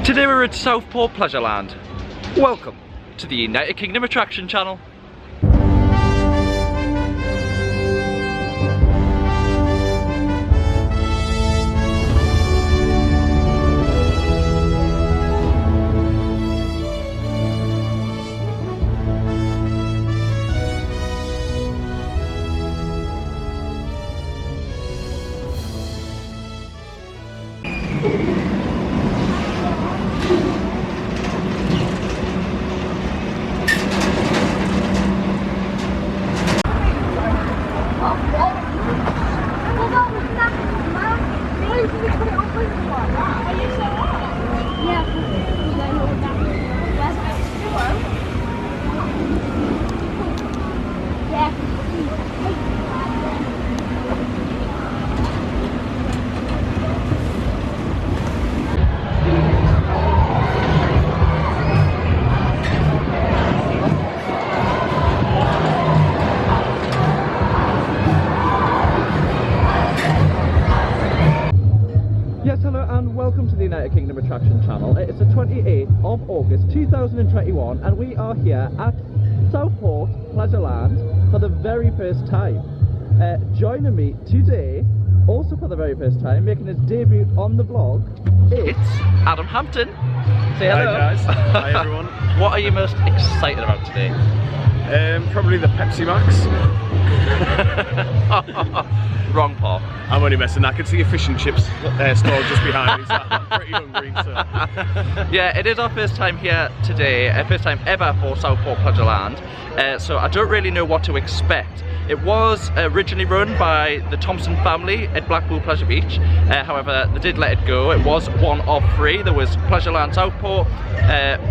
Today we're at Southport Pleasureland. Welcome to the United Kingdom Attraction Channel. Welcome to the United Kingdom Attraction Channel. It's the 28th of August 2021 and we are here at Southport Pleasureland for the very first time. Joining me today, also for the very first time, making his debut on the vlog, it's Adam Hampton. Say hello. Hi guys. Hi everyone. What are you most excited about today? Probably the Pepsi Max. Wrong park. I'm only messing. I can see a fish and chips stall just behind me, so I'm pretty hungry. So. Yeah, it is our first time here today, first time ever for Southport Pleasureland. So I don't really know what to expect. It was originally run by the Thompson family at Blackpool Pleasure Beach. However, they did let it go. It was one of three. There was Pleasureland Southport,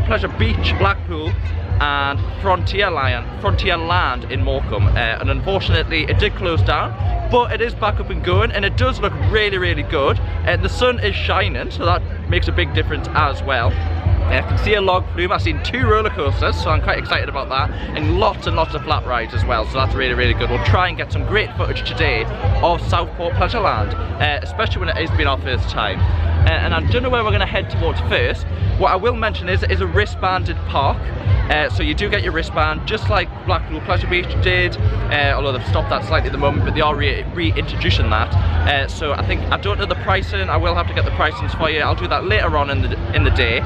Pleasure Beach Blackpool, and Frontierland in Morecambe, and unfortunately it did close down, but it is back up and going and it does look really, really good. The sun is shining, so that makes a big difference as well. I can see a log flume. I've seen 2 roller coasters, so I'm quite excited about that, and lots of flat rides as well, so that's really, really good. We'll try and get some great footage today of Southport Pleasureland, especially when it has been our first time. And I don't know where we're going to head towards first. What I will mention is it is a wristbanded park, so you do get your wristband just like Blackpool Pleasure Beach did, although they've stopped that slightly at the moment, but they are reintroducing that. So I don't know the pricing. I will have to get the pricings for you. I'll do that later on in the day.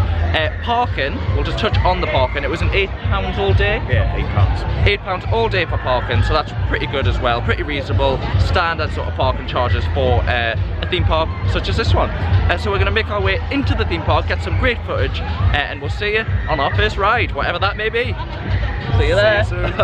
Parking, we'll just touch on the parking. It was an £8 all day. Yeah, £8. £8 all day for parking, so that's pretty good as well. Pretty reasonable, standard sort of parking charges for a theme park such as this one. So we're going to make our way into the theme park, get some great footage, and we'll see you on our first ride, whatever that may be. See you there. See you soon.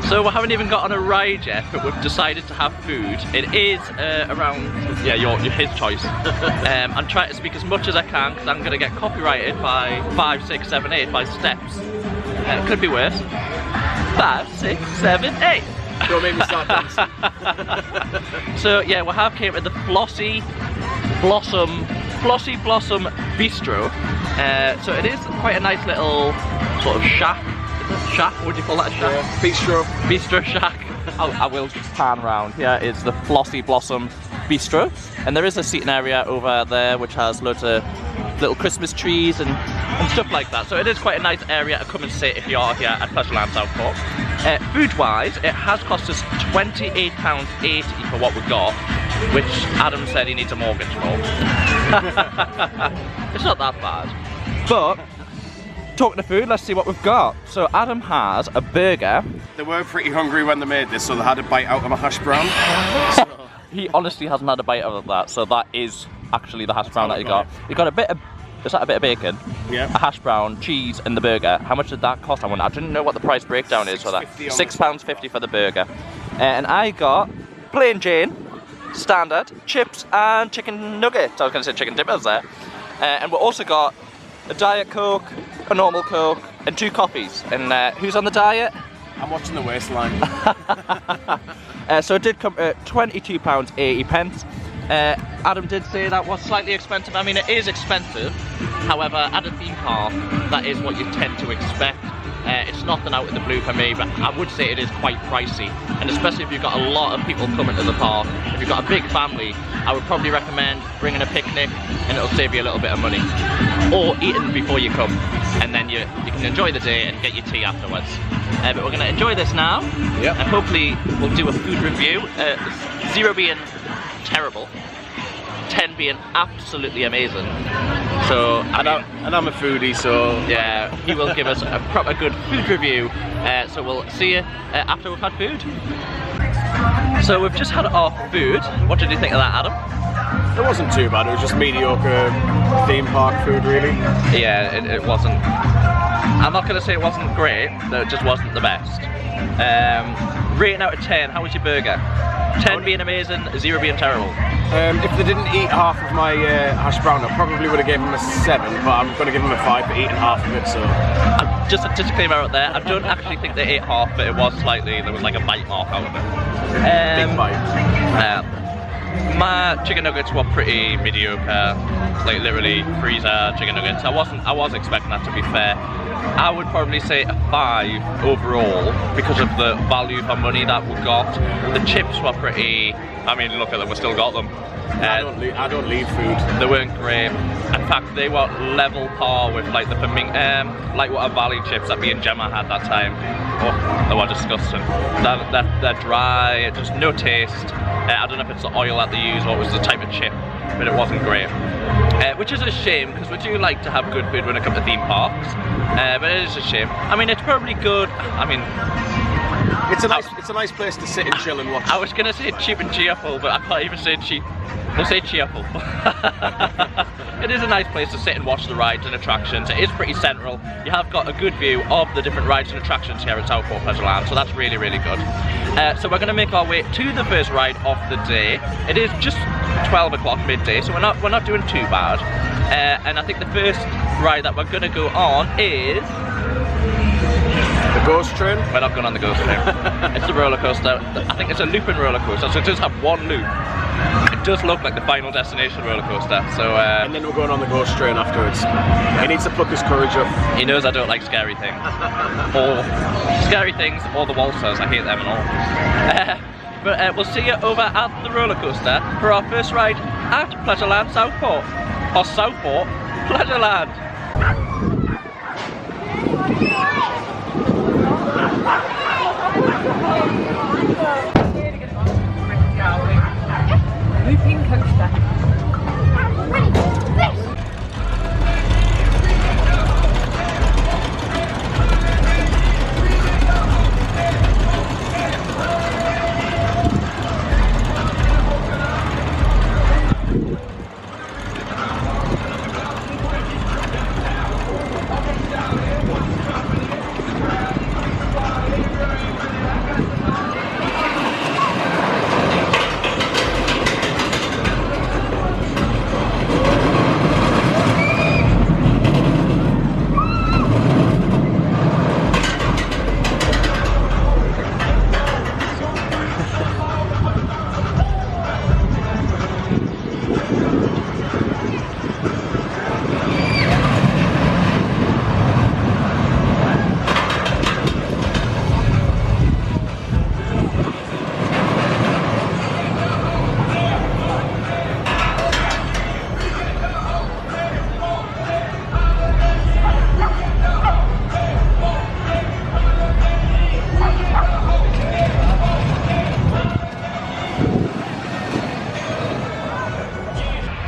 So we haven't even got on a ride yet, but we've decided to have food. It is around, yeah, his choice. I'm trying to speak as much as I can because I'm going to get copyrighted by 5, 6, 7, 8 by steps. It could be worse. 5, 6, 7, 8. Don't make me start dancing. So yeah, we have came to the Flossy Blossom Bistro. So it is quite a nice little sort of shack. Shack, what do you call that, a shack? Yeah, bistro shack. I will just pan around. Here is the Flossy Blossom Bistro, and there is a seating area over there which has loads of little Christmas trees and stuff like that, so it is quite a nice area to come and sit if you are here at Pleasureland Southport. Food wise, it has cost us £28.80 for what we got, which Adam said he needs a mortgage for. It's not that bad, but talking to food, let's see what we've got. So Adam has a burger. They were pretty hungry when they made this, so they had a bite out of a hash brown. So. He honestly hasn't had a bite out of that, so that is actually the hash brown that he got. He got a bit of, is that a bit of bacon? Yeah. A hash brown, cheese, and the burger. How much did that cost? I didn't know what the price breakdown is for that. £6.50 for the burger. And I got plain Jane, standard, chips and chicken nuggets. I was going to say chicken dippers there. And we also got a Diet Coke, a normal Coke, and 2 coffees. And who's on the diet? I'm watching the waistline. So it did come at £22.80. Adam did say that was slightly expensive. I mean, it is expensive. However, at a theme park, that is what you tend to expect. nothing out of the blue for me, but I would say it is quite pricey, and especially if you've got a lot of people coming to the park. If you've got a big family, I would probably recommend bringing a picnic, and it'll save you a little bit of money. Or eating before you come, and then you can enjoy the day and get your tea afterwards. But we're going to enjoy this now, Yep. and hopefully we'll do a food review. 0 being terrible, 10 being absolutely amazing. So And I'm a foodie, so yeah, he will give us a proper good food review. So we'll see you after we've had food. So we've just had our food. What did you think of that, Adam? it wasn't too bad. It was just mediocre theme park food, really. Yeah, it wasn't. I'm not going to say it wasn't great, though it just wasn't the best. Rating out of 10, how was your burger? 10 being amazing, 0 being terrible. If they didn't eat half of my hash brown, I probably would have given them a 7, but I'm going to give them a 5 for eating half of it. So Just a disclaimer out there, I don't actually think they ate half, but it was slightly, there was like a bite mark out of it. big bite. My chicken nuggets were pretty mediocre, like literally freezer chicken nuggets. I was expecting that, to be fair. I would probably say a 5 overall because of the value for money that we got. The chips were pretty, I mean, look at them, we still got them. I don't leave food. They weren't great. In fact, they were level par with like the like what a Valley chips that me and Gemma had that time. Oh, they were disgusting. They're dry, just no taste. I don't know if it's the oil that they use or it was the type of chip, but it wasn't great. Which is a shame because we do like to have good food when it comes to theme parks. But it is a shame. I mean, it's probably good. I mean, it's a nice place to sit and chill and watch. I was gonna say cheap and cheerful, but I can't even say cheap. We'll say cheerful. It is a nice place to sit and watch the rides and attractions. It is pretty central. You have got a good view of the different rides and attractions here at Southport Pleasureland, so that's really, really good. So we're going to make our way to the first ride of the day. It is just 12 o'clock midday, so we're not doing too bad. And I think the first ride that we're going to go on is The ghost train? We're not going on the ghost train. It's the roller coaster. I think it's a Lupin roller coaster, so it does have one loop. It does look like the Final Destination roller coaster. So and then we're going on the ghost train afterwards. He needs to pluck his courage up. He knows I don't like scary things. Or scary things, or the waltzers. I hate them and all. But we'll see you over at the roller coaster for our first ride at Pleasureland Southport. Or Southport Pleasureland. Lupin coaster.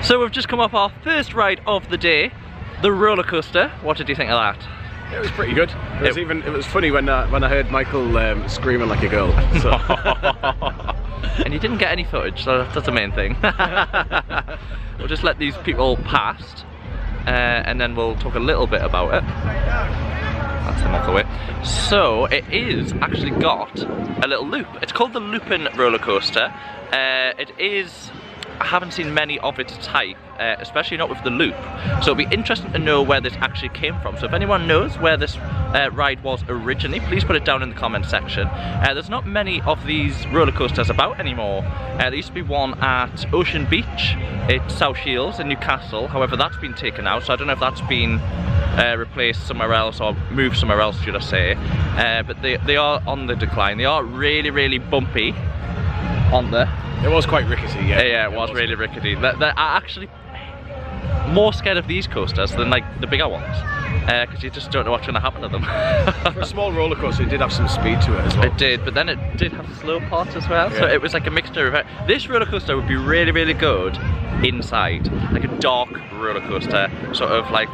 So we've just come off our first ride of the day, the roller coaster. What did you think of that? It was pretty good. It was funny when I heard Michael screaming like a girl. So. And you didn't get any footage, so that's the main thing. We'll just let these people past, and then we'll talk a little bit about it. That's them off the way. So it is actually got a little loop. It's called the Lupin roller coaster. It is. I haven't seen many of its type, especially not with the loop. So it'll be interesting to know where this actually came from. So if anyone knows where this ride was originally, please put it down in the comment section. There's not many of these roller coasters about anymore. There used to be one at Ocean Beach, at South Shields in Newcastle. However, that's been taken out, so I don't know if that's been replaced somewhere else, or moved somewhere else, should I say. But they are on the decline. They are really, really bumpy on there. It was quite rickety, yeah. Yeah, it was really rickety. They're actually more scared of these coasters than like the bigger ones, because you just don't know what's going to happen to them. For a small roller coaster, it did have some speed to it as well. It did, but then it did have slow parts as well, so it was like a mixture of it. This roller coaster would be really, really good inside, like a dark roller coaster, sort of like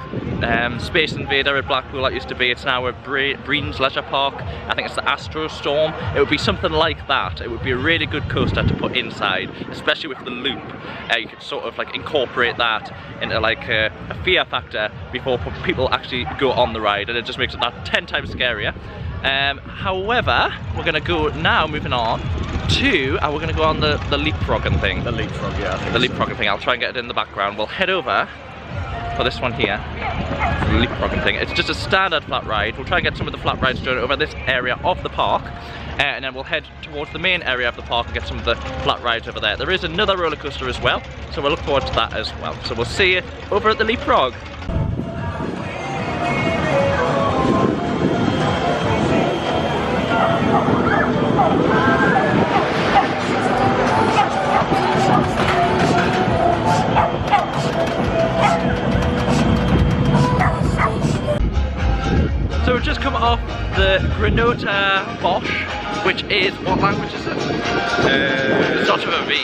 Space Invader at Blackpool that used to be. It's now a Breen's Leisure Park. I think it's the Astro Storm. It would be something like that. It would be a really good coaster to put inside, especially with the loop. You could sort of like incorporate that into like a fear factor before people actually go on the ride, and it just makes it that 10 times scarier. However, we're going to go now, moving on to, we're going to go on the leapfrogging thing. The leapfrog, yeah. I think the leapfrogging thing. I'll try and get it in the background. We'll head over for this one here, the leapfrogging thing. It's just a standard flat ride. We'll try and get some of the flat rides done over this area of the park, and then we'll head towards the main area of the park and get some of the flat rides over there. There is another roller coaster as well, so we'll look forward to that as well. So we'll see you over at the leapfrog. So we've just come off the Granota Bosch, which is, what language is it? It starts with a V.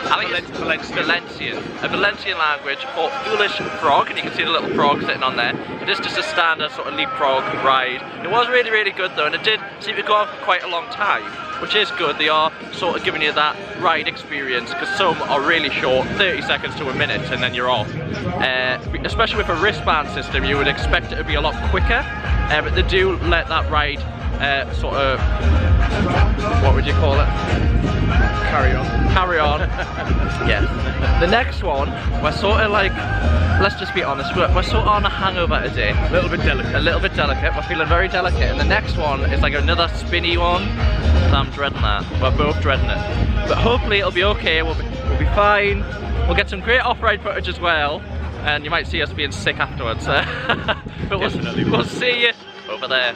I think it's Valencian. A Valencian language for foolish frog, and you can see the little frog sitting on there. It is just a standard sort of leapfrog ride. It was really, really good though, and it did seem to go on for quite a long time, which is good. They are sort of giving you that ride experience, because some are really short, 30 seconds to a minute, and then you're off. Especially with a wristband system, you would expect it to be a lot quicker, but they do let that ride sort of, what would you call it? Carry on. Carry on. Yes. The next one, we're sort of like, let's just be honest, we're sort of on a hangover today. A little bit delicate. A little bit delicate. We're feeling very delicate. And the next one is like another spinny one. So I'm dreading that. We're both dreading it. But hopefully it'll be okay. We'll be fine. We'll get some great off-ride footage as well. And you might see us being sick afterwards. But we'll see you over there.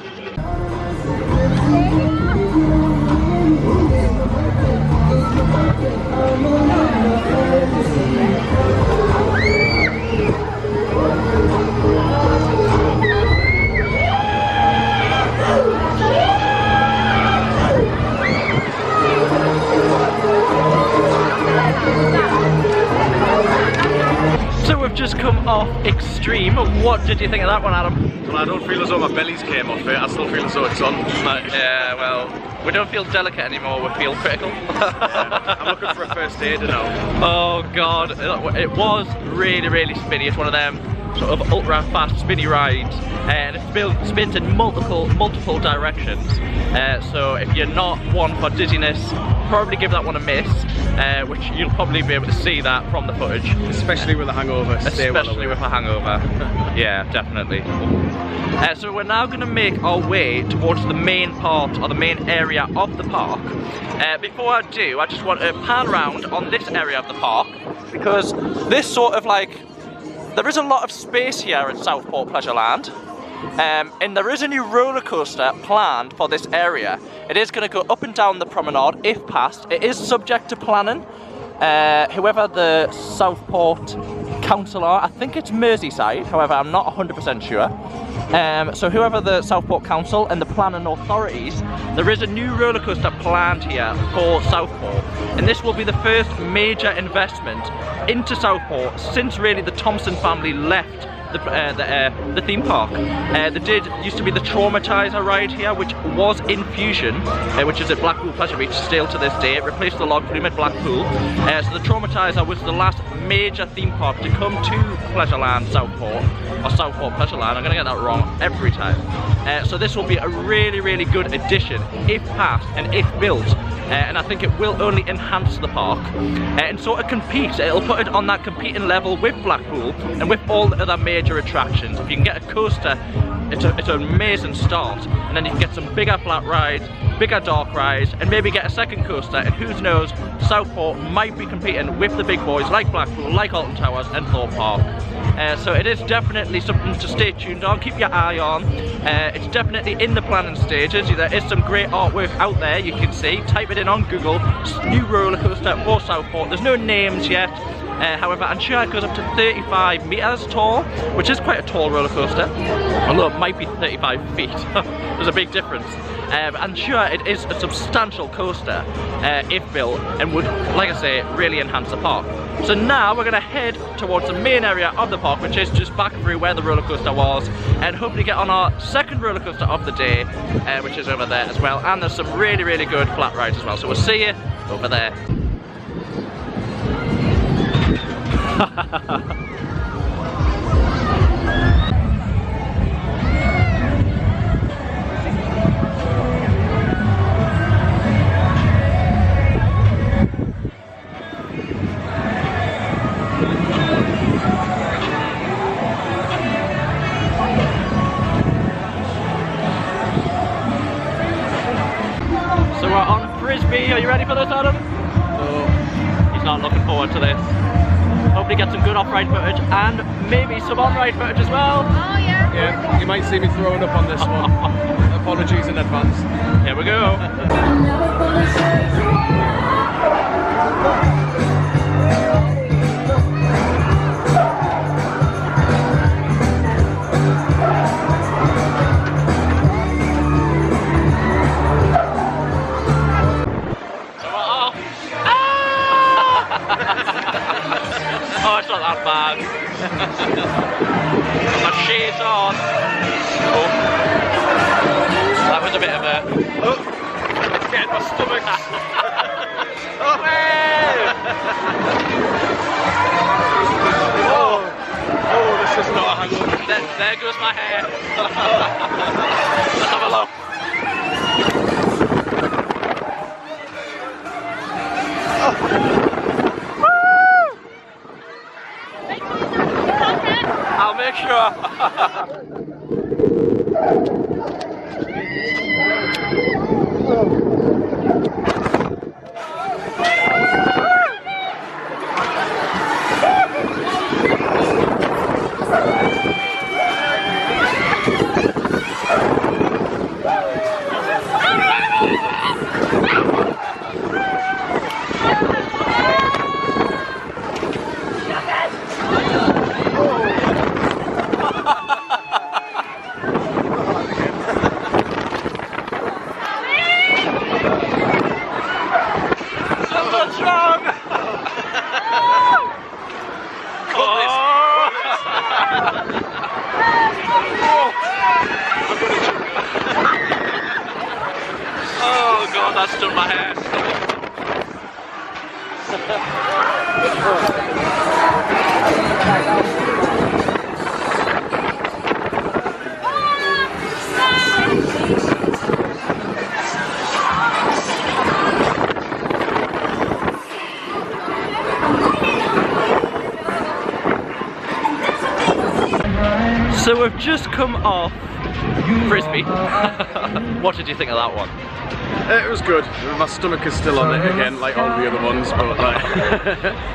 So we've just come off Extreme. What did you think of that one, Adam? Well, I don't feel as though my belly's came off it. I still feel as though it's on. Yeah, well, we don't feel delicate anymore, we feel critical. I'm looking for a first aider now. Oh god, it was really, really spinny. It's one of them sort of ultra fast spinny rides, and it spins in multiple directions. So if you're not one for dizziness, probably give that one a miss, which you'll probably be able to see that from the footage. Especially with a hangover. Especially with a hangover. Yeah, definitely. So we're now going to make our way towards the main part, or the main area of the park. Before I do, I just want to pan around on this area of the park, because this sort of like, there is a lot of space here at Southport Pleasureland, and there is a new roller coaster planned for this area. It is going to go up and down the promenade if passed. It is subject to planning. Whoever the Southport council are, I think it's Merseyside, however I'm not 100% sure. So whoever the Southport council and the planning authorities, there is a new roller coaster planned here for Southport, and this will be the first major investment into Southport since really the Thompson family left the theme park. There used to be the Traumatizer ride here, which was in Fusion, which is at Blackpool Pleasure Beach still to this day. It replaced the log flume at Blackpool. So the Traumatizer was the last major theme park to come to Pleasureland Southport, or Southport Pleasureland. I'm going to get that wrong every time. So this will be a really, really good addition if passed and if built. And I think it will only enhance the park and sort of compete. It'll put it on that competing level with Blackpool and with all the other major attractions. If you can get a coaster, it's an amazing start, and then you can get some bigger flat rides, bigger dark rides, and maybe get a second coaster, and who knows, Southport might be competing with the big boys like Blackpool, like Alton Towers and Thorpe Park. So it is definitely something to stay tuned on, keep your eye on. It's definitely in the planning stages. There is some great artwork out there you can see. Type it in on Google, new roller coaster or Southport. There's no names yet. However, I'm sure it goes up to 35 meters tall, which is quite a tall roller coaster, although it might be 35 feet. There's a big difference. I'm sure it is a substantial coaster if built, and would, like I say, really enhance the park. So now we're going to head towards the main area of the park, which is just back through where the roller coaster was, and hopefully get on our second roller coaster of the day, which is over there as well. And there's some really, really good flat rides as well. So we'll see you over there. So we're on Frisbee. Are you ready for this, Adam? No. He's not looking forward to this. Hopefully get some good off-ride footage and maybe some on-ride footage as well. Oh yeah. Yeah, you might see me throwing up on this one. Apologies in advance. Here we go. Oh, it's not that bad. My shades on. Oh. That was a bit of a... Oh, getting my stomach. Oh, hey! Oh, this is not a hangover. There goes my hair. Let's have a look. I'll make sure. Oh god, that's done my hair. So we've just come off Frisbee. What did you think of that one? It was good. My stomach is still on it again, like all the other ones, but like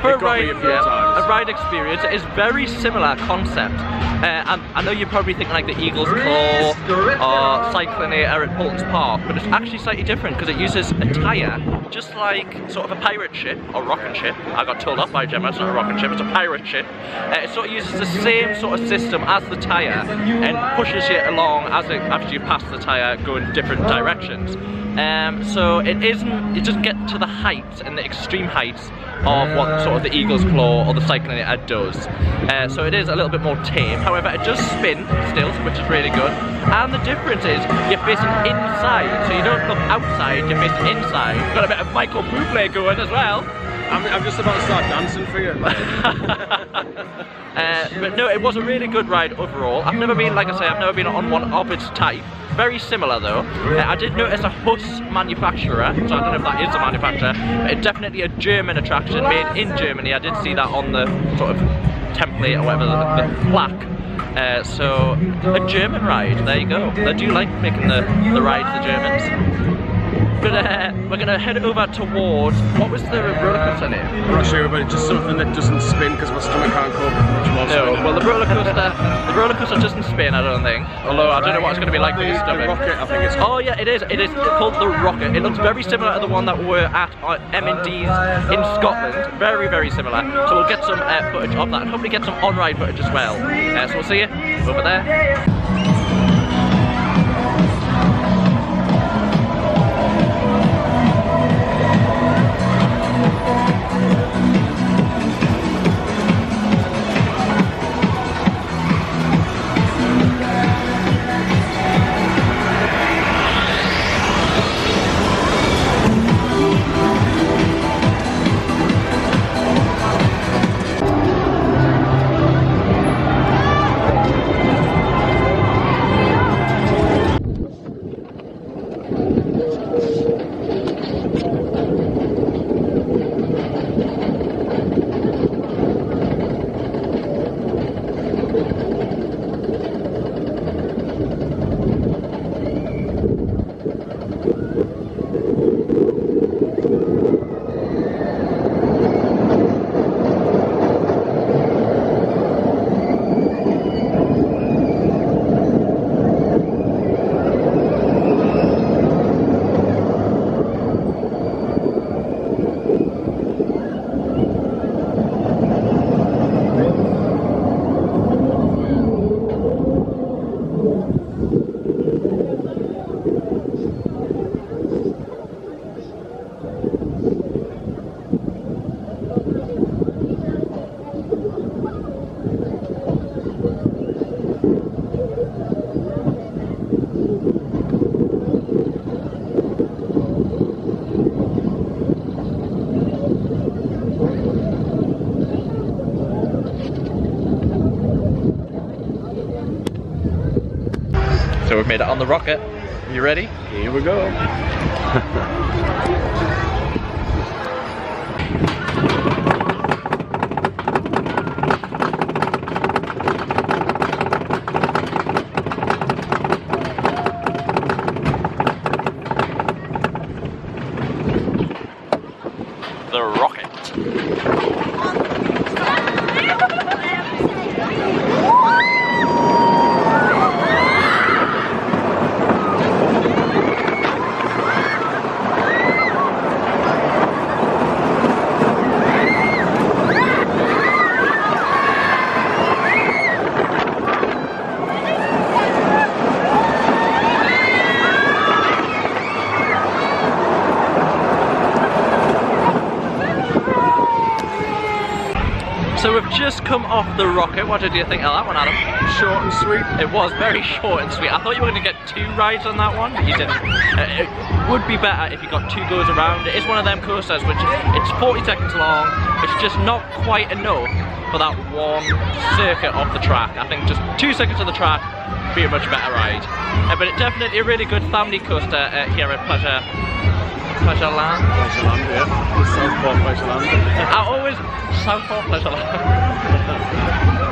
For it got me a few times. a ride experience, it is very similar concept. I know you're probably thinking like the Eagle's Claw or Cyclinator at Bolton's Park, but it's actually slightly different because it uses a tyre, just like sort of a pirate ship or rocket ship. I got told off by Gemma, it's not a rocket ship, it's a pirate ship. It sort of uses the same sort of system as the tyre and pushes you along as after you pass the tyre, go in different directions. So it doesn't get to the heights and the extreme heights of what sort of the Eagle's Claw or the Cyclinator does. So it is a little bit more tame. However, it does spin still, which is really good. And the difference is you're facing inside, so you don't look outside, you're facing inside. Got a bit of Michael Bublé going as well. I'm just about to start dancing for you. But no, it was a really good ride overall. I've never been, like I say, I've never been on one of its type. Very similar though. I did notice a Huss manufacturer, so I don't know if that is a manufacturer, but it's definitely a German attraction made in Germany. I did see that on the sort of template or whatever, the plaque. So a German ride, there you go. They do like making the rides, the Germans. we're gonna head over towards, what was the roller coaster name? I'm not sure, but it's just something that doesn't spin because my stomach can't cope much more. No, well the roller coaster doesn't spin, I don't think. Although I don't know what it's gonna be like for your stomach. The rocket, I think it's called. Oh yeah, it is. It is called the Rocket. It looks very similar to the one that we're at M&D's in Scotland. Very, very similar. So we'll get some footage of that and hopefully get some on-ride footage as well. So we'll see you over there. So we've made it on the Rocket. Are you ready? Here we go. The Rocket. So we've just come off the Rocket. What did you think of that one, Adam? Short and sweet. It was very short and sweet. I thought you were going to get 2 rides on that one, but you didn't. It would be better if you got 2 goes around. It is one of them coasters which it's 40 seconds long. It's just not quite enough for that one circuit of the track. I think just 2 seconds of the track would be a much better ride. But it's definitely a really good family coaster here at Pleasureland. Pleasureland, yeah. Southport Pleasureland. I always Southport Pleasureland.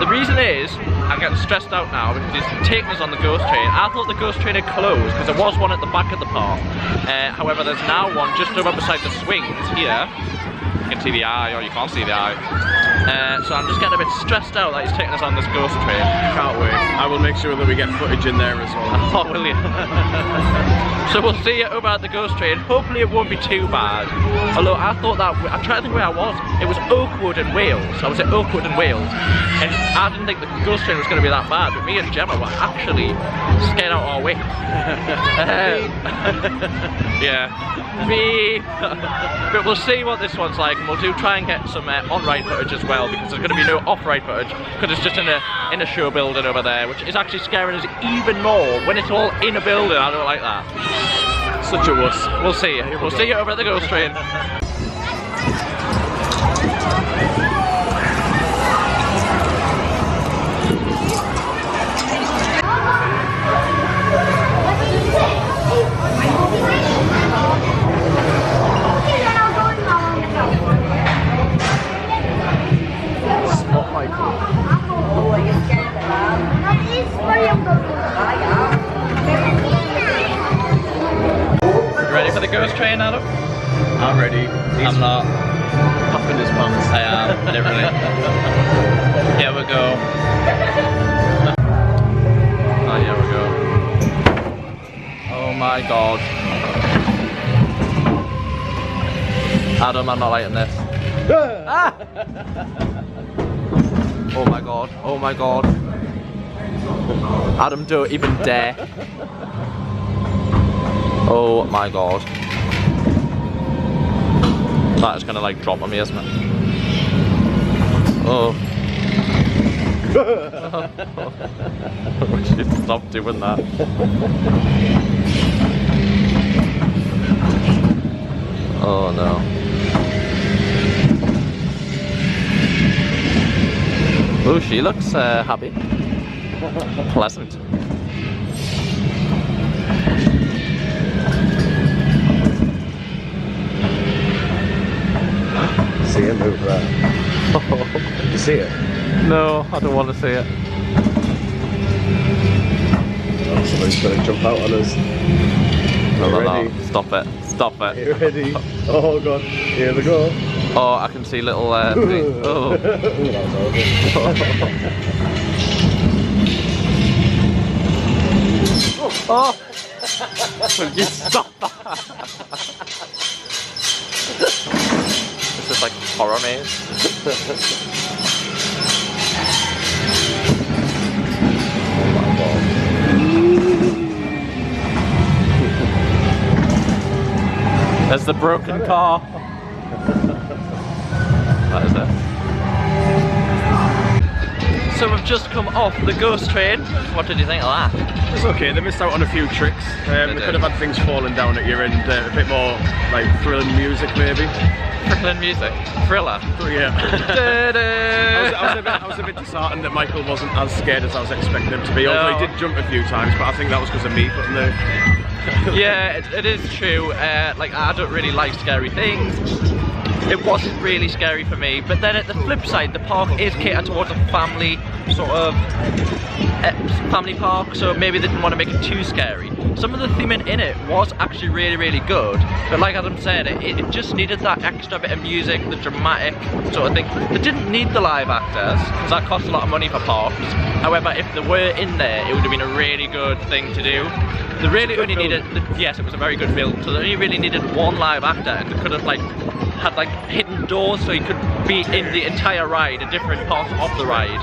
The reason is I'm getting stressed out now because he's taking us on the ghost train. I thought the ghost train had closed because there was one at the back of the park. However, there's now one just over beside the swings here. You can see the eye, or you can't see the eye. So I'm just getting a bit stressed out that he's taking us on this ghost train. Can't wait. I will make sure that we get footage in there as well. Oh, will you? So we'll see you over at the ghost train. Hopefully it won't be too bad. Although I thought that, I'm trying to think where I was. It was Oakwood in Wales. I was at Oakwood in Wales. And I didn't think the ghost train was going to be that bad. But me and Gemma were actually scared out our wits. Yeah. But we'll see what this one's like. And we'll try and get some on-ride footage as well. Because there's going to be no off-ride footage. Because it's just in a show building over there. Which is actually scaring us even more when it's all in a building. I don't like that. Such a wuss. We'll see you. We'll see you over at the ghost train. Ready for the ghost train, Adam? I'm ready. I'm not. Puffing his pants. I am, literally. Here we go. Oh, here we go. Oh my god. Adam, I'm not liking this. Ah! Oh my god, oh my god. Adam, don't even dare. Oh my god. That is gonna like drop on me, isn't it? Oh. We should stop doing that. Oh no. Oh, she looks happy. Pleasant. See it move there. You see it? No, I don't want to see it. Oh, somebody's going to jump out on us. No, no, no. Stop it. Stop it. Are you ready? Oh god, here we go. Oh, I can see little thing. Oh. Oh! Will you stop that? This is like horror maze. Oh my god. There's the broken car. That is it. So we've just come off the ghost train. What did you think of that? It's okay, they missed out on a few tricks. They could have had things falling down at your end, a bit more like thrilling music maybe. Thrilling music? Thriller? Yeah. I was a bit disheartened that Michael wasn't as scared as I was expecting him to be, although he did jump a few times, but I think that was because of me putting the... Yeah, it is true. Like, I don't really like scary things. It wasn't really scary for me, but then at the flip side, the park is catered towards a family sort of family park, so maybe they didn't want to make it too scary. Some of the theming in it was actually really, really good, but like Adam said, it just needed that extra bit of music, the dramatic sort of thing. They didn't need the live actors, because that costs a lot of money for parks. However, if they were in there, it would have been a really good thing to do. They really only needed, yes, it was a very good film, so they only really needed one live actor, and they could have like had like hidden doors so you could be in the entire ride, a different part of the ride.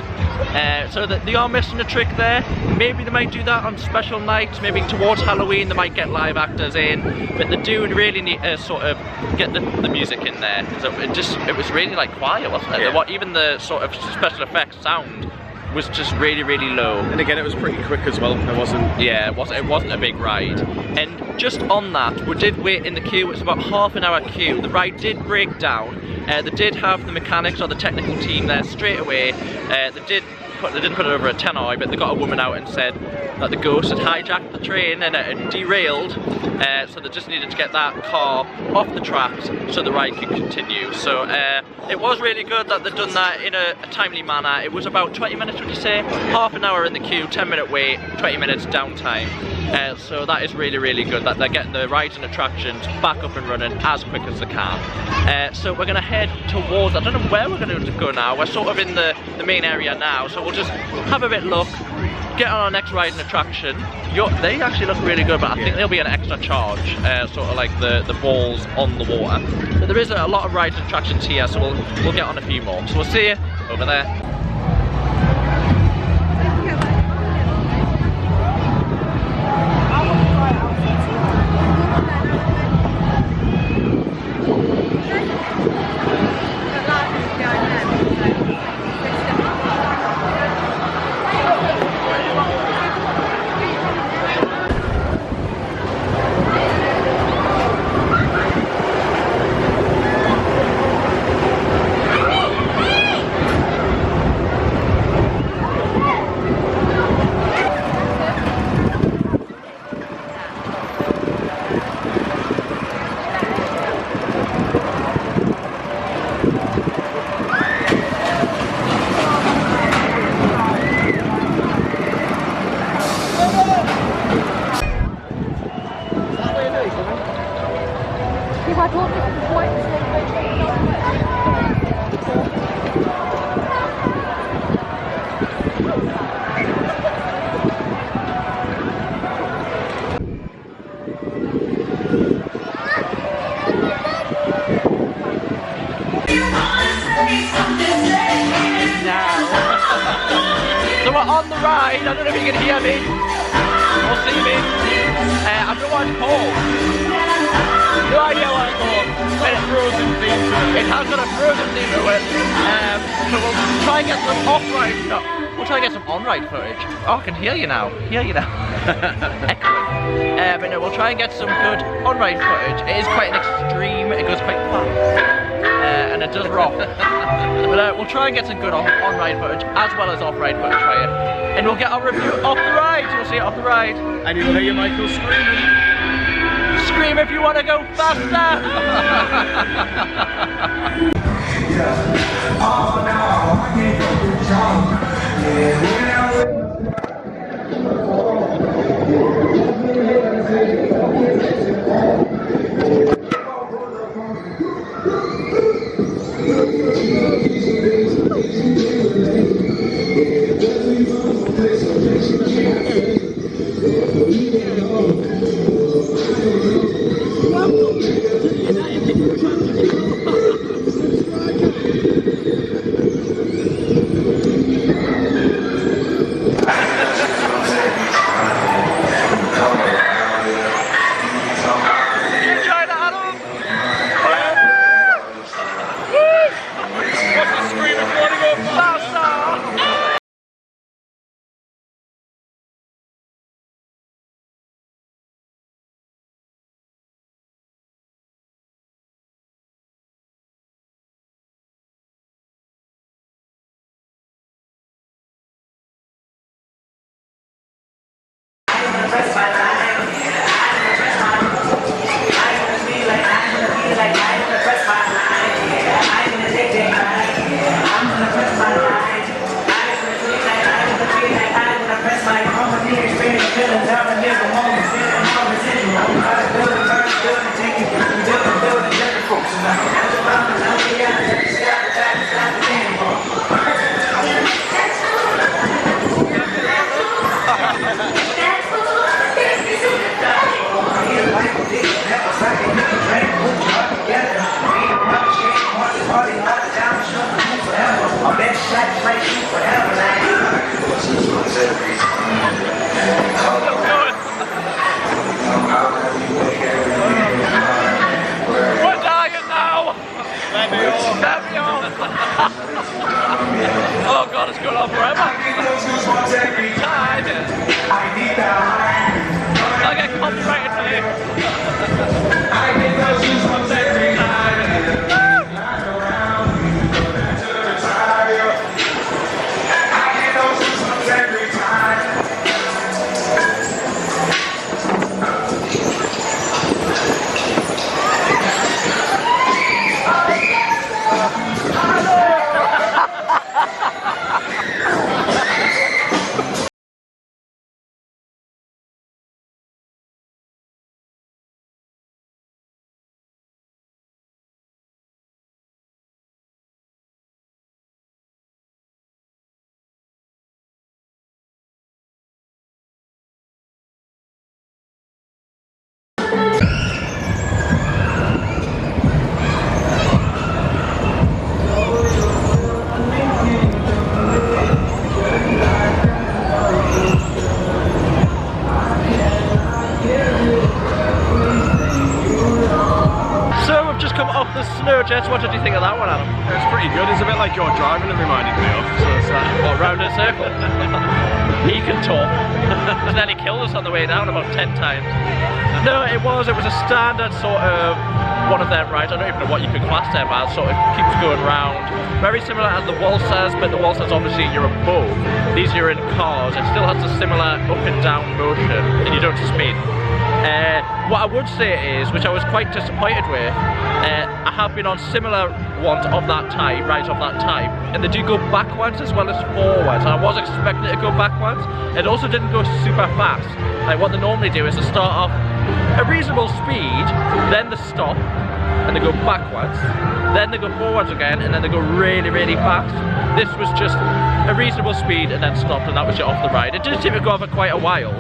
So that they are missing a trick there. Maybe they might do that on special nights, maybe towards Halloween they might get live actors in, but they do really need to sort of get the music in there. So it was really like quiet, wasn't it? Yeah. Even the sort of special effects sound was just really, really low. And again, it was pretty quick as well. It wasn't... Yeah, it wasn't a big ride. And just on that, we did wait in the queue. It was about half an hour queue. The ride did break down. They did have the mechanics or the technical team there straight away. They didn't put it over a tannoy, but they got a woman out and said that the ghost had hijacked the train and it had derailed. So they just needed to get that car off the tracks so the ride could continue. So it was really good that they'd done that in a timely manner. It was about 20 minutes, would you say? Half an hour in the queue, 10-minute wait, 20 minutes downtime. So that is really, really good that they're getting the rides and attractions back up and running as quick as they can. So we're going to head towards, I don't know where we're going to go now. We're sort of in the main area now, so we'll just have a bit look, get on our next ride and attraction. They actually look really good, but I think there'll be an extra charge, sort of like the balls on the water. But there is a lot of rides and attractions here, so we'll get on a few more. So we'll see you over there. I don't think it's quite the same way. So we're on the ride, I don't know if you can hear me or see me. I don't know what it's called. No idea what it's called. But it's frozen theme to it. It has got a frozen theme to it. So we'll try and get some off-ride. No, we'll try and get some on-ride footage. Oh, I can hear you now. Excellent. But no, we'll try and get some good on-ride footage. It is quite an extreme, it goes quite fast. And it does rock. But we'll try and get some good on-ride footage as well as off-ride footage for you. And we'll get our review off the ride. You'll see it off the ride. And you'll hear Michael screaming. Scream if you want to go faster. Oh god, it's going on forever. I'll get copyrighted for you. Jets, what did you think of that one, Adam? It was pretty good. It's a bit like your driving, it reminded me of. So it's what, round in a circle? He can talk. And then he killed us on the way down about 10 times. No, it was a standard sort of one of them rides. I don't even know what you could class them as. Sort of keeps going round. Very similar as the waltzers, but the waltzers obviously you're above. These you're in cars. It still has a similar up and down motion, and you don't spin. What I would say is, which I was quite disappointed with, I have been on similar ones of that type, rides of that type, and they do go backwards as well as forwards. And I was expecting it to go backwards. It also didn't go super fast. Like what they normally do is they start off a reasonable speed, then they stop and they go backwards, then they go forwards again, and then they go really, really fast. This was just a reasonable speed and then stopped, and that was it off the ride. It did seem to go on for quite a while,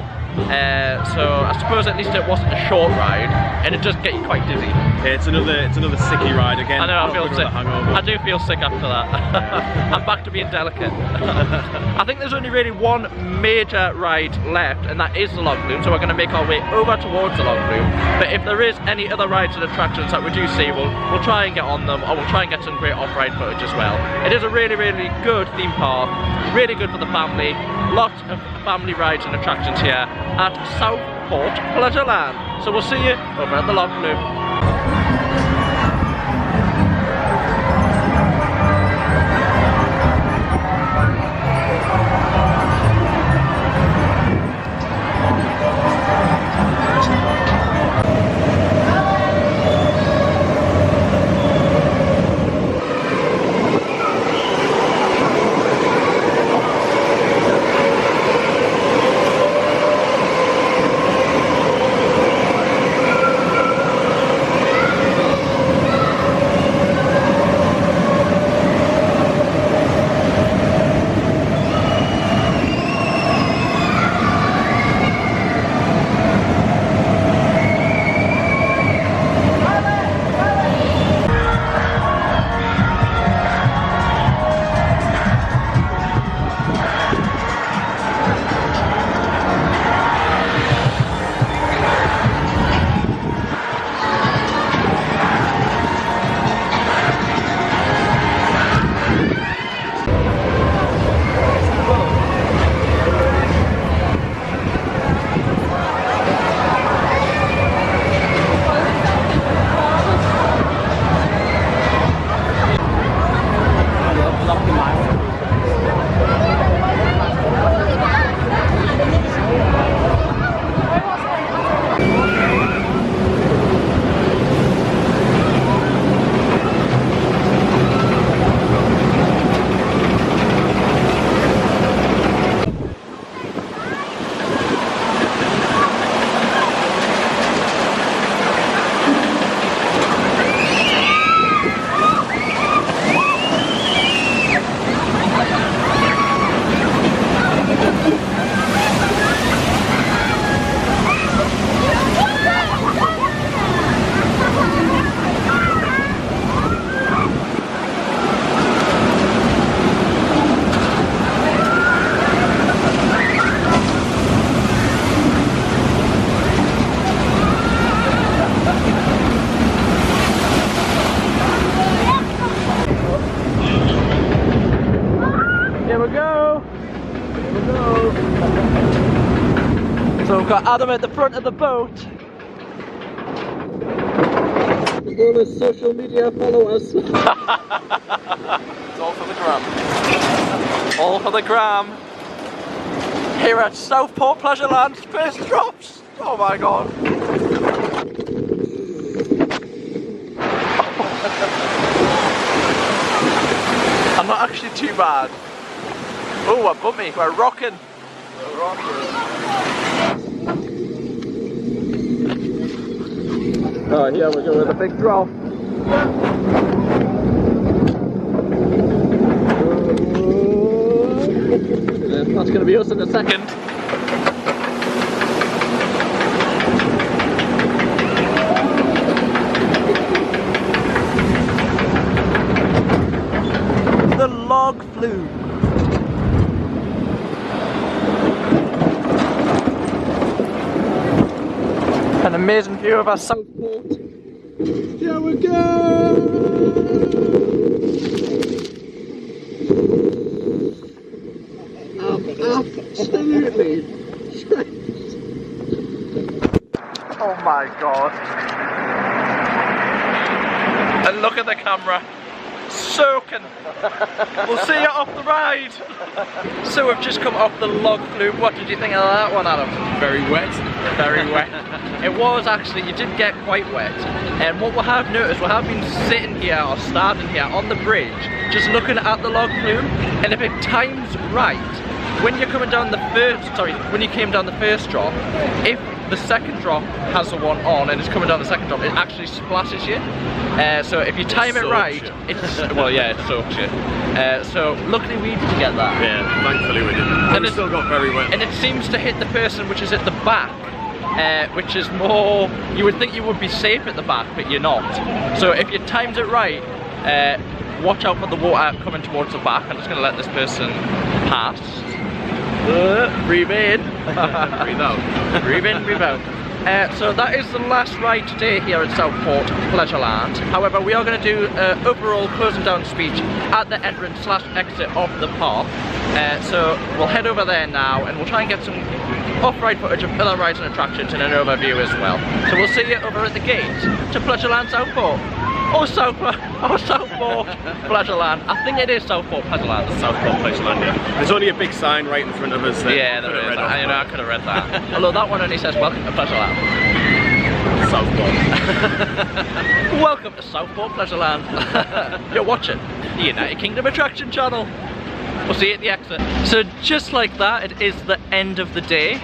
so I suppose at least it wasn't a short ride, and it does get you quite dizzy. Yeah, it's another sicky ride again. I know, I feel sick. Hangover. I do feel sick after that. Yeah. I'm back to being delicate. I think there's only really one major ride left, and that is the log flume, so we're going to make our way over towards the log flume. But if there is any other rides and attractions that we do see, we'll try and get on them, or we'll try and get some great off-ride footage as well. It is a really, really good theme park, really good for the family. Lots of family rides and attractions here at Southport Pleasureland. So we'll see you over at the log flume. So we've got Adam at the front of the boat. All the social media followers. It's all for the gram. All for the gram. Here at Southport Pleasureland, first drops. Oh my god. I'm not actually too bad. Oh, we're bumpy, we're rocking. We're rocking. Oh, here we go with a big drop. That's going to be us in a second. The log flume. An amazing view of our Southport. Here we go! Absolutely. Oh my god. And look at the camera. Soaking. We'll see you off the ride. So we've just come off the log flume. What did you think of that one, Adam? Very wet. Very wet. It was actually, you did get quite wet. And what we have noticed, we have been sitting here or standing here on the bridge, just looking at the log flume, and if it times right, when you're coming down the first, when you came down the first drop, if the second drop has the one on and it's coming down the second drop, it actually splashes you. So if you time it right, it's, well yeah, it soaks you. So luckily we didn't get that. Yeah, thankfully we didn't. And it still got very wet. And it seems to hit the person which is at the back, which is more, you would think you would be safe at the back, but you're not. So if you timed it right, watch out for the water coming towards the back. I'm just going to let this person pass. Breathe in. Breathe out. Breathe in, breathe out. So that is the last ride today here at Southport Pleasureland. However, we are going to do an overall closing down speech at the entrance/exit of the park. So we'll head over there now and we'll try and get some off-ride footage of other rides and attractions and an overview as well. So we'll see you over at the gate to Pleasureland Southport. Or Southport Pleasureland. I think it is Southport Pleasureland. Southport Pleasureland, yeah. There's only a big sign right in front of us. Yeah, there is. I could have read that. Although that one only says welcome to Pleasureland. Southport. Welcome to Southport Pleasureland. You're watching the United Kingdom Attraction Channel. We'll see you at the exit. So just like that, it is the end of the day.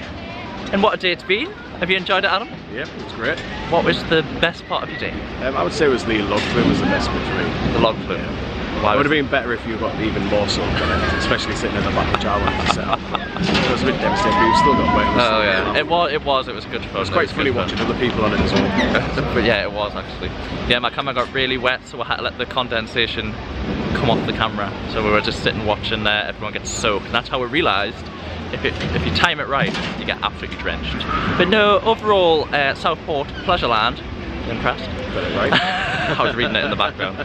And what a day it's been. Have you enjoyed it, Adam? Yeah, it's great. What was the best part of your day? I would say it was the log flume was the best bit for me. The log flume. Yeah. It would have been better if you got even more sun, especially sitting in the back, which I wanted to set up. It was a bit devastating, but you still got wet. Oh yeah, it was good fun. It was quite funny watching other people on it as well. But yeah, it was actually. Yeah, my camera got really wet, so I had to let the condensation come off the camera. So we were just sitting watching everyone get soaked, and that's how we realised if you time it right, you get absolutely drenched. But no, overall, Southport Pleasureland, impressed? Got it right. I was reading it in the background.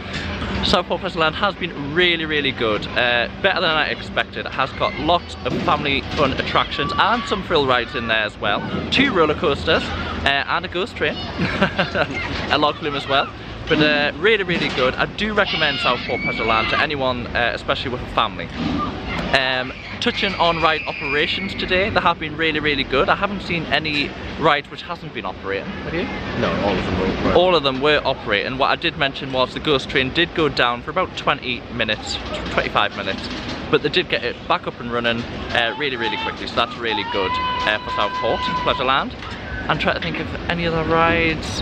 Southport Pleasureland has been really, really good. Better than I expected. It has got lots of family fun attractions and some thrill rides in there as well. 2 roller coasters and a ghost train. A log flume as well. But really, really good. I do recommend Southport Pleasureland to anyone, especially with a family. Touching on ride operations today, they have been really, really good. I haven't seen any rides which hasn't been operating. Have you? No, all of them were. All of them were operating. What I did mention was the ghost train did go down for about 20 minutes, 25 minutes, but they did get it back up and running really, really quickly. So that's really good for Southport Pleasureland. I'm trying to think of any other rides.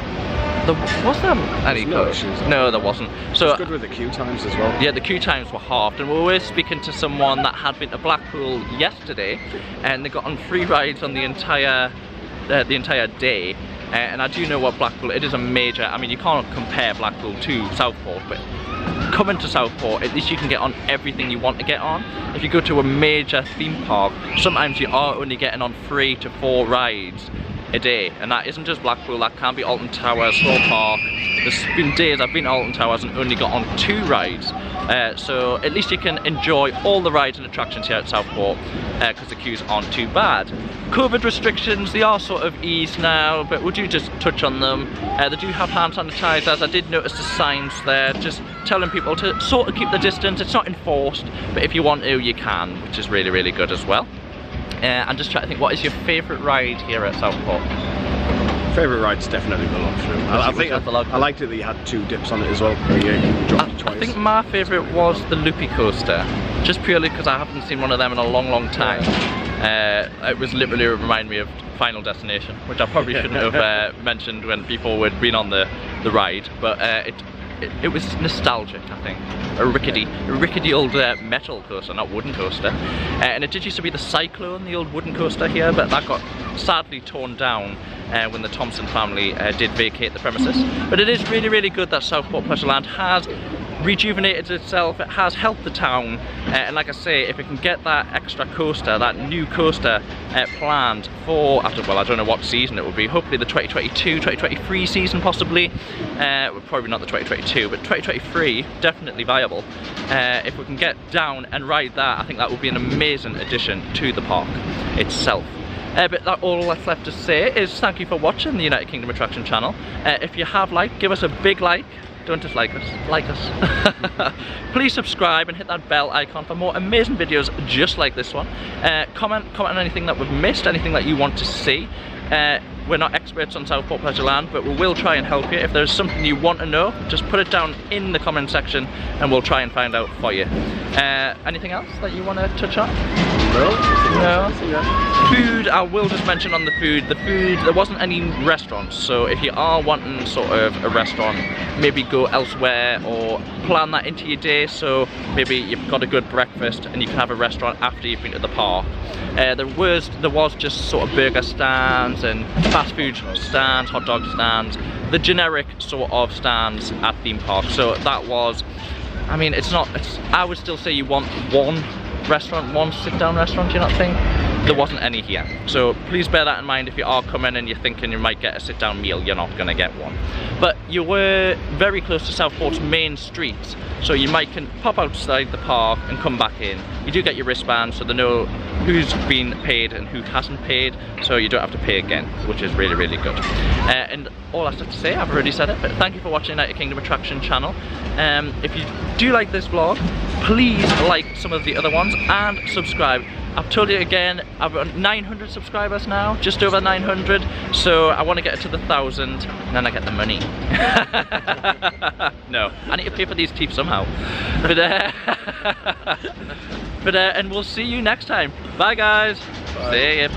Was there any issues? No, there wasn't. So it's good with the queue times as well. Yeah, the queue times were halved, and we were speaking to someone that had been to Blackpool yesterday, and they got on 3 rides on the entire day. And I do know what Blackpool, it is a major. I mean, you can't compare Blackpool to Southport, but coming to Southport, at least you can get on everything you want to get on. If you go to a major theme park, sometimes you are only getting on 3 to 4 rides a day, and that isn't just Blackpool, that can be Alton Towers, Thorpe Park. There's been days I've been to Alton Towers and only got on 2 rides. So at least you can enjoy all the rides and attractions here at Southport because the queues aren't too bad. COVID restrictions, they are sort of eased now, but would you just touch on them? They do have hand sanitizers. I did notice the signs there just telling people to sort of keep the distance. It's not enforced, but if you want to, you can, which is really, really good as well. I'm just trying to think, what is your favourite ride here at Southport? Favourite ride's definitely the log flume. I liked it that you had 2 dips on it as well. I think my favourite was the Lupin coaster, just purely because I haven't seen one of them in a long, long time. It was literally reminded me of Final Destination, which I probably shouldn't have mentioned when people had been on the ride, but it was nostalgic, I think. A rickety old metal coaster, not wooden coaster. And it did used to be the Cyclone, the old wooden coaster here, but that got sadly torn down when the Thompson family did vacate the premises. But it is really, really good that Southport Pleasureland has rejuvenated itself. It has helped the town, and like I say, if it can get that extra coaster, that new coaster planned for, well, I don't know what season it will be, hopefully the 2022, 2023 season possibly, well, probably not the 2022, but 2023 definitely viable. If we can get down and ride that, I think that would be an amazing addition to the park itself. But that all that's left to say is thank you for watching the United Kingdom Attraction Channel. If you have liked, give us a big like. Don't just like us. Please subscribe and hit that bell icon for more amazing videos just like this one. Comment on anything that we've missed, anything that you want to see. We're not experts on Southport Pleasureland, but we will try and help you. If there's something you want to know, just put it down in the comment section and we'll try and find out for you. Anything else that you want to touch on? No. Food, I will just mention on the food, there wasn't any restaurants, so if you are wanting sort of a restaurant, maybe go elsewhere or plan that into your day, so maybe you've got a good breakfast and you can have a restaurant after you've been to the park. There was just sort of burger stands and fast food stands, hot dog stands, the generic sort of stands at theme parks. So that was, I mean, I would still say you want one restaurant, one sit-down restaurant, do you not think? There wasn't any here. So please bear that in mind if you are coming and you're thinking you might get a sit-down meal, you're not gonna get one. But you were very close to Southport's main street, so you can pop outside the park and come back in. You do get your wristband, so they know who's been paid and who hasn't paid, so you don't have to pay again, which is really, really good. And all I have to say, I've already said it, but thank you for watching United Kingdom Attraction channel. If you do like this vlog, please like some of the other ones and subscribe. I've told you again, I've got 900 subscribers now, just over 900, so I want to get it to the 1,000 and then I get the money. No, I need to pay for these teeth somehow. But and we'll see you next time. Bye guys. Bye. See ya.